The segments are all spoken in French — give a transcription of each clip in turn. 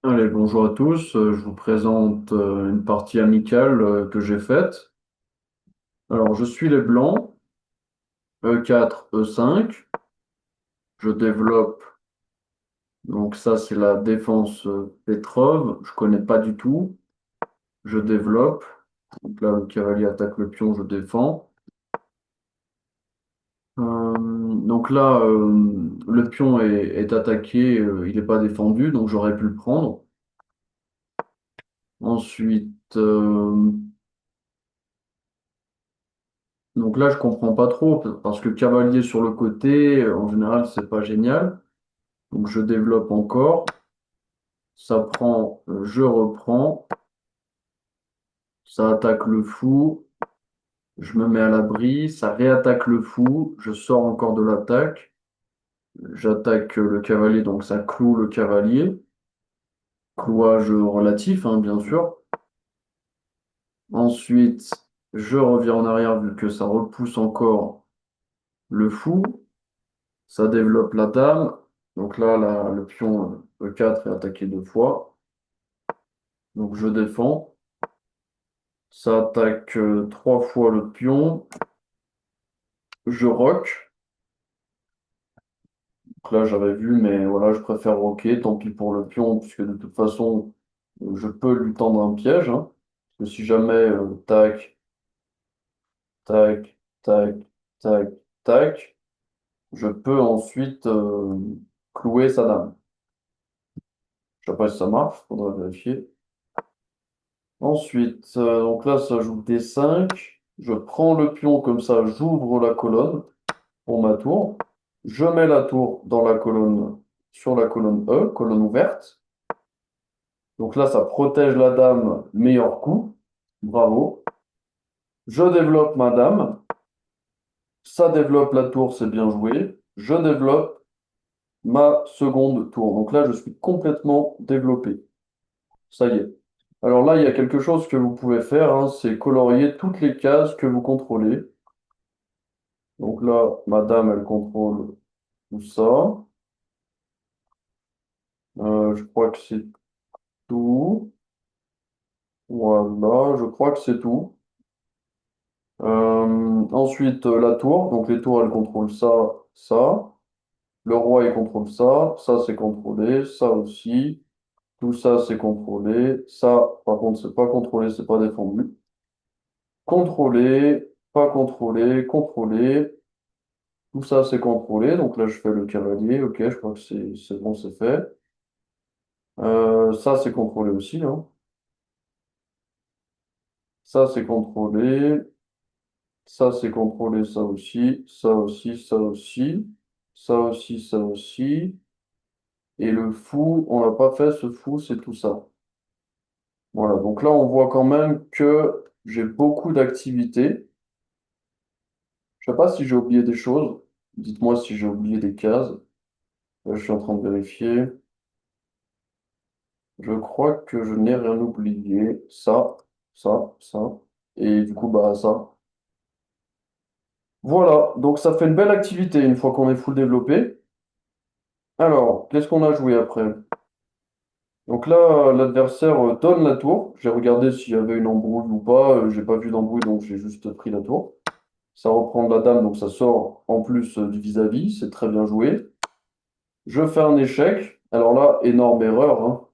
Allez, bonjour à tous. Je vous présente une partie amicale que j'ai faite. Alors, je suis les blancs, E4, E5. Je développe, donc ça c'est la défense Petrov. Je connais pas du tout. Je développe. Donc là, le cavalier attaque le pion, je défends. Donc là, le pion est attaqué, il n'est pas défendu, donc j'aurais pu le prendre. Ensuite, donc là, je comprends pas trop parce que cavalier sur le côté, en général, c'est pas génial. Donc je développe encore. Ça prend, je reprends. Ça attaque le fou. Je me mets à l'abri. Ça réattaque le fou. Je sors encore de l'attaque. J'attaque le cavalier, donc ça cloue le cavalier. Clouage relatif, hein, bien sûr. Ensuite, je reviens en arrière vu que ça repousse encore le fou. Ça développe la dame. Donc là, le pion E4 est attaqué deux fois. Donc je défends. Ça attaque trois fois le pion. Je rock. Donc là, j'avais vu, mais voilà, je préfère rocker. Tant pis pour le pion, puisque de toute façon, je peux lui tendre un piège, hein. Parce que si jamais, tac, tac, tac, tac, tac, je peux ensuite clouer sa dame. Je sais pas si ça marche, faudra vérifier. Ensuite, donc là, ça joue D5. Je prends le pion comme ça, j'ouvre la colonne pour ma tour. Je mets la tour dans la colonne, sur la colonne E, colonne ouverte. Donc là, ça protège la dame, meilleur coup. Bravo. Je développe ma dame. Ça développe la tour, c'est bien joué. Je développe ma seconde tour. Donc là, je suis complètement développé. Ça y est. Alors là, il y a quelque chose que vous pouvez faire, hein, c'est colorier toutes les cases que vous contrôlez. Donc là, ma dame, elle contrôle tout ça. Je crois que c'est tout. Voilà, je crois que c'est tout. Ensuite, la tour. Donc les tours, elles contrôlent ça, ça. Le roi, il contrôle ça. Ça, c'est contrôlé. Ça aussi. Tout ça, c'est contrôlé. Ça, par contre, c'est pas contrôlé, c'est pas défendu. Contrôlé, pas contrôlé, contrôlé. Tout ça, c'est contrôlé. Donc là, je fais le cavalier. Ok, je crois que c'est bon, c'est fait. Ça, c'est contrôlé aussi, hein. Ça, c'est contrôlé. Ça, c'est contrôlé, ça aussi. Ça aussi, ça aussi. Ça aussi, ça aussi. Et le fou, on n'a pas fait ce fou, c'est tout ça. Voilà, donc là, on voit quand même que j'ai beaucoup d'activités. Je sais pas si j'ai oublié des choses. Dites-moi si j'ai oublié des cases. Là, je suis en train de vérifier. Je crois que je n'ai rien oublié. Ça. Et du coup, bah, ça. Voilà, donc ça fait une belle activité une fois qu'on est full développé. Alors, qu'est-ce qu'on a joué après? Donc là, l'adversaire donne la tour. J'ai regardé s'il y avait une embrouille ou pas. J'ai pas vu d'embrouille, donc j'ai juste pris la tour. Ça reprend de la dame, donc ça sort en plus du vis-à-vis. C'est très bien joué. Je fais un échec. Alors là, énorme erreur, hein.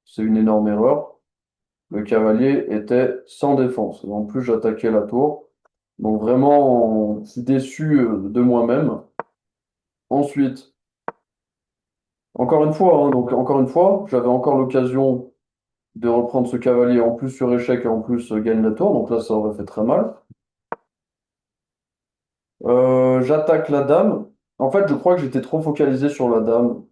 C'est une énorme erreur. Le cavalier était sans défense. En plus, j'attaquais la tour. Donc vraiment, je suis déçu de moi-même. Ensuite, encore une fois, hein, donc encore une fois, j'avais encore l'occasion de reprendre ce cavalier en plus sur échec et en plus gagne la tour. Donc là, ça aurait fait très mal. J'attaque la dame. En fait, je crois que j'étais trop focalisé sur la dame.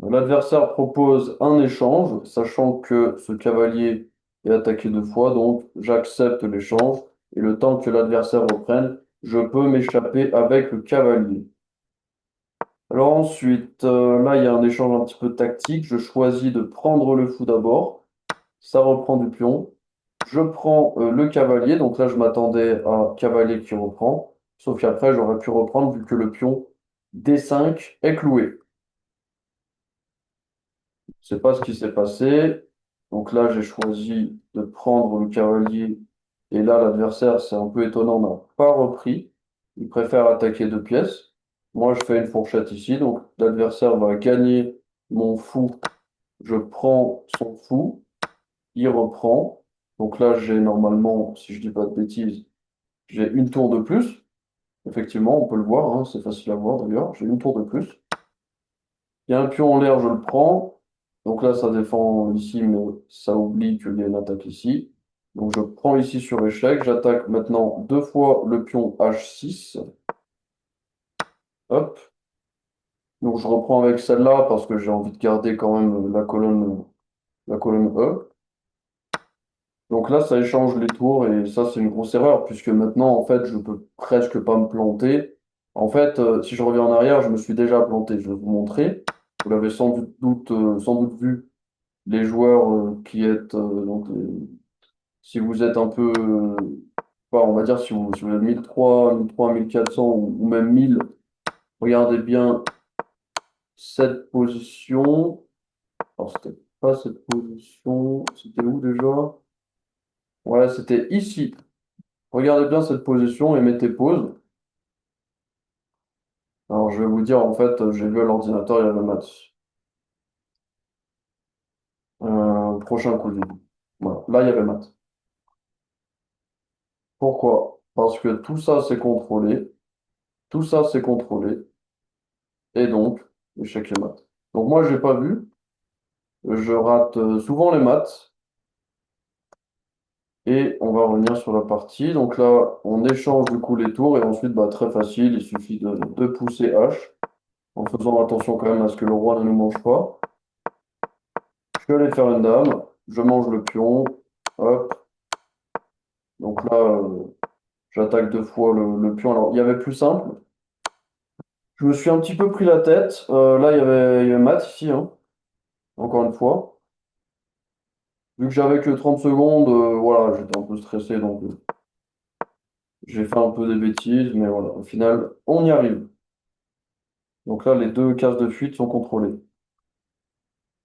L'adversaire propose un échange, sachant que ce cavalier est attaqué deux fois, donc j'accepte l'échange. Et le temps que l'adversaire reprenne, je peux m'échapper avec le cavalier. Alors ensuite, là, il y a un échange un petit peu tactique. Je choisis de prendre le fou d'abord. Ça reprend du pion. Je prends le cavalier. Donc là, je m'attendais à un cavalier qui reprend. Sauf qu'après, j'aurais pu reprendre vu que le pion D5 est cloué. C'est pas ce qui s'est passé. Donc là, j'ai choisi de prendre le cavalier. Et là, l'adversaire, c'est un peu étonnant, n'a pas repris. Il préfère attaquer deux pièces. Moi, je fais une fourchette ici. Donc l'adversaire va gagner mon fou. Je prends son fou. Il reprend. Donc là, j'ai normalement, si je dis pas de bêtises, j'ai une tour de plus. Effectivement, on peut le voir, hein, c'est facile à voir d'ailleurs. J'ai une tour de plus. Il y a un pion en l'air, je le prends. Donc là, ça défend ici, mais ça oublie qu'il y a une attaque ici. Donc je prends ici sur échec. J'attaque maintenant deux fois le pion H6. Hop. Donc je reprends avec celle-là parce que j'ai envie de garder quand même la colonne E. Donc là, ça échange les tours et ça, c'est une grosse erreur puisque maintenant, en fait, je peux presque pas me planter. En fait, si je reviens en arrière, je me suis déjà planté. Je vais vous montrer. Vous l'avez sans doute vu, les joueurs qui êtes si vous êtes un peu on va dire si vous êtes 1003, 1003, 1400 ou même 1000, regardez bien cette position. Alors c'était pas cette position, c'était où déjà? Ouais, c'était ici. Regardez bien cette position et mettez pause. Alors je vais vous dire en fait, j'ai vu à l'ordinateur, il y avait match. Prochain coup de voilà. Là, il y avait maths. Pourquoi? Parce que tout ça, c'est contrôlé. Tout ça, c'est contrôlé. Et donc, échec et maths. Donc moi, j'ai pas vu. Je rate souvent les maths. Et on va revenir sur la partie. Donc là, on échange du coup les tours. Et ensuite, bah, très facile, il suffit de pousser H. En faisant attention quand même à ce que le roi ne nous mange pas. Je vais aller faire une dame. Je mange le pion. Hop. Donc là, j'attaque deux fois le pion. Alors, il y avait plus simple. Je me suis un petit peu pris la tête. Là, il y avait maths ici, hein, encore une fois. Vu que j'avais que 30 secondes, voilà, j'étais un peu stressé, donc j'ai fait un peu des bêtises, mais voilà, au final, on y arrive. Donc là, les deux cases de fuite sont contrôlées.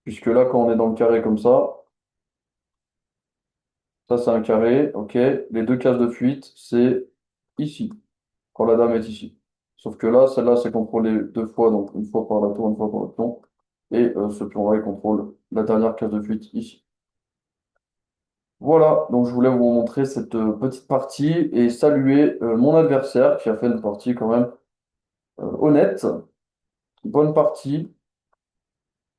Puisque là, quand on est dans le carré comme ça c'est un carré, ok. Les deux cases de fuite, c'est ici, quand la dame est ici. Sauf que là, celle-là, c'est contrôlé deux fois, donc une fois par la tour, une fois par le pion. Et ce pion-là, il contrôle la dernière case de fuite ici. Voilà, donc je voulais vous montrer cette petite partie et saluer mon adversaire qui a fait une partie quand même honnête. Bonne partie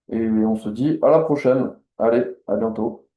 et on se dit à la prochaine. Allez, à bientôt.